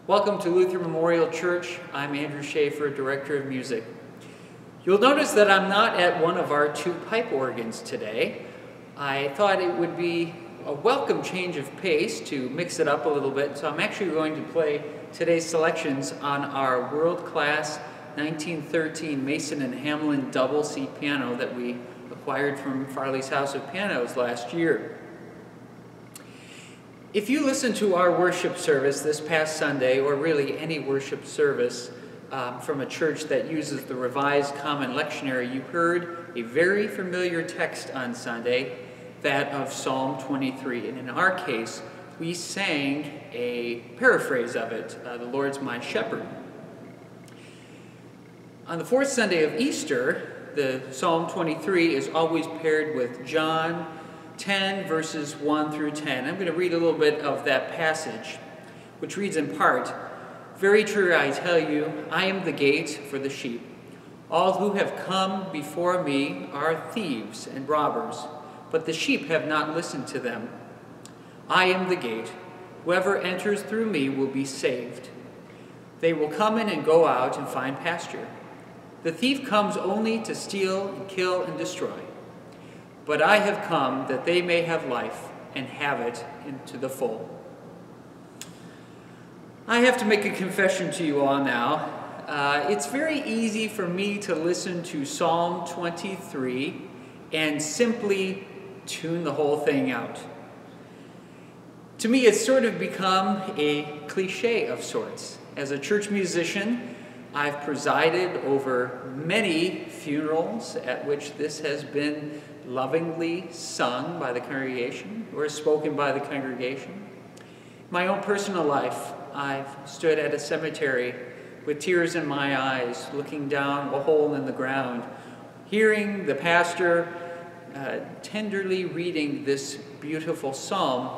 Welcome to Luther Memorial Church. I'm Andrew Schaeffer, Director of Music. You'll notice that I'm not at one of our two pipe organs today. I thought it would be a welcome change of pace to mix it up a little bit, so I'm actually going to play today's selections on our world-class 1913 Mason and Hamlin double C piano that we acquired from Farley's House of Pianos last year. If you listen to our worship service this past Sunday, or really any worship service from a church that uses the Revised Common Lectionary, you heard a very familiar text on Sunday, that of Psalm 23. And in our case, we sang a paraphrase of it, the Lord's my shepherd. On the fourth Sunday of Easter, the Psalm 23 is always paired with John 10 verses 1 through 10. I'm going to read a little bit of that passage, which reads in part, "Very true I tell you, I am the gate for the sheep. All who have come before me are thieves and robbers, but the sheep have not listened to them. I am the gate. Whoever enters through me will be saved. They will come in and go out and find pasture. The thief comes only to steal and kill and destroy. But I have come that they may have life and have it into the full." I have to make a confession to you all now. It's very easy for me to listen to Psalm 23 and simply tune the whole thing out. To me, it's sort of become a cliche of sorts. As a church musician, I've presided over many funerals at which this has been lovingly sung by the congregation or spoken by the congregation. My own personal life, I've stood at a cemetery with tears in my eyes, looking down a hole in the ground, hearing the pastor tenderly reading this beautiful psalm,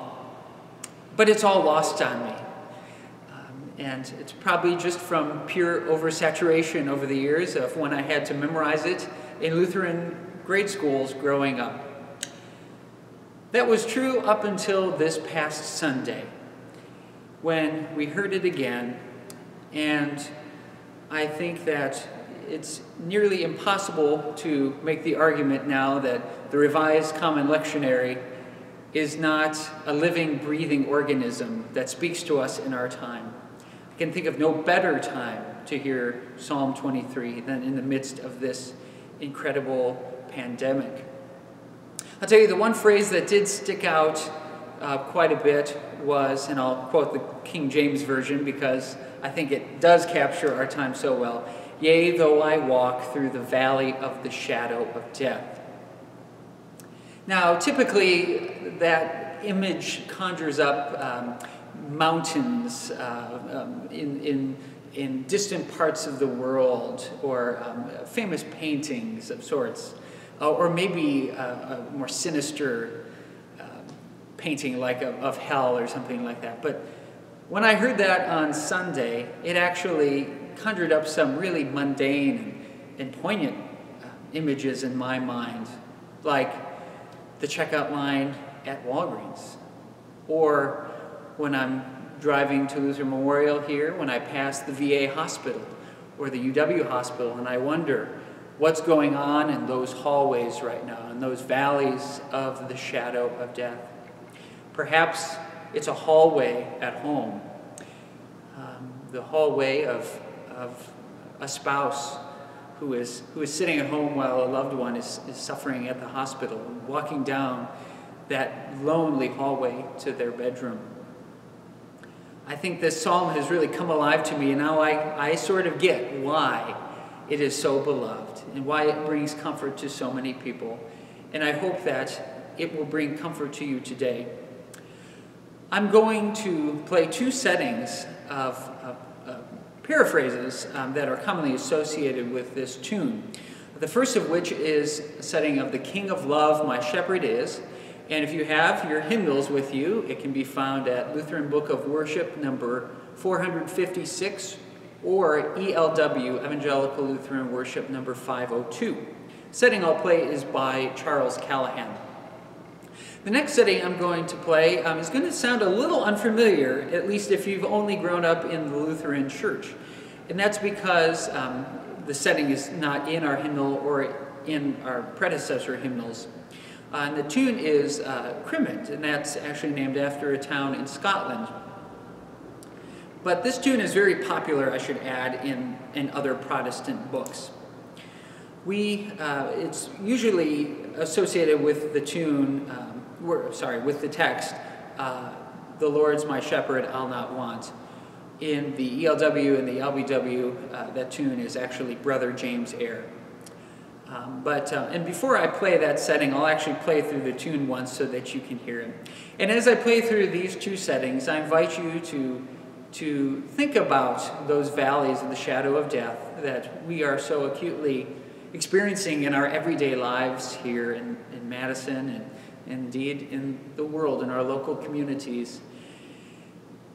but it's all lost on me. And it's probably just from pure oversaturation over the years of when I had to memorize it in Lutheran grade schools growing up. That was true up until this past Sunday, when we heard it again, and I think that it's nearly impossible to make the argument now that the Revised Common Lectionary is not a living, breathing organism that speaks to us in our time. I can think of no better time to hear Psalm 23 than in the midst of this incredible pandemic. I'll tell you, the one phrase that did stick out quite a bit was, and I'll quote the King James Version because I think it does capture our time so well, "Yea, though I walk through the valley of the shadow of death." Now, typically that image conjures up mountains in distant parts of the world, or famous paintings of sorts, or maybe a more sinister painting like of hell or something like that. But when I heard that on Sunday, it actually conjured up some really mundane and poignant images in my mind, like the checkout line at Walgreens, or when I'm driving to Luther Memorial here, when I pass the VA hospital or the UW hospital, and I wonder what's going on in those hallways right now, in those valleys of the shadow of death. Perhaps it's a hallway at home, the hallway of a spouse who is sitting at home while a loved one is suffering at the hospital, walking down that lonely hallway to their bedroom. I think this psalm has really come alive to me, and now I sort of get why it is so beloved and why it brings comfort to so many people. And I hope that it will bring comfort to you today. I'm going to play two settings of paraphrases that are commonly associated with this tune. The first of which is a setting of "The King of Love, My Shepherd Is." And if you have your hymnals with you, it can be found at Lutheran Book of Worship number 456 or ELW, Evangelical Lutheran Worship number 502. The setting I'll play is by Charles Callahan. The next setting I'm going to play is going to sound a little unfamiliar, at least if you've only grown up in the Lutheran Church. And that's because the setting is not in our hymnal or in our predecessor hymnals. And the tune is Lament, and that's actually named after a town in Scotland. But this tune is very popular, I should add, in other Protestant books. It's usually associated with the tune, with the text, "The Lord's my shepherd, I'll not want." In the ELW and the LBW, that tune is actually Brother James Eyre. And before I play that setting, I'll actually play through the tune once so that you can hear it. And as I play through these two settings, I invite you to think about those valleys of the shadow of death that we are so acutely experiencing in our everyday lives here in Madison and indeed in the world, in our local communities.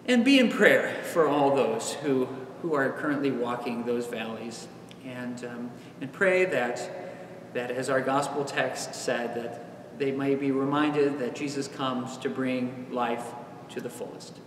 And be in prayer for all those who are currently walking those valleys. And pray that as our gospel text said, that they may be reminded that Jesus comes to bring life to the fullest.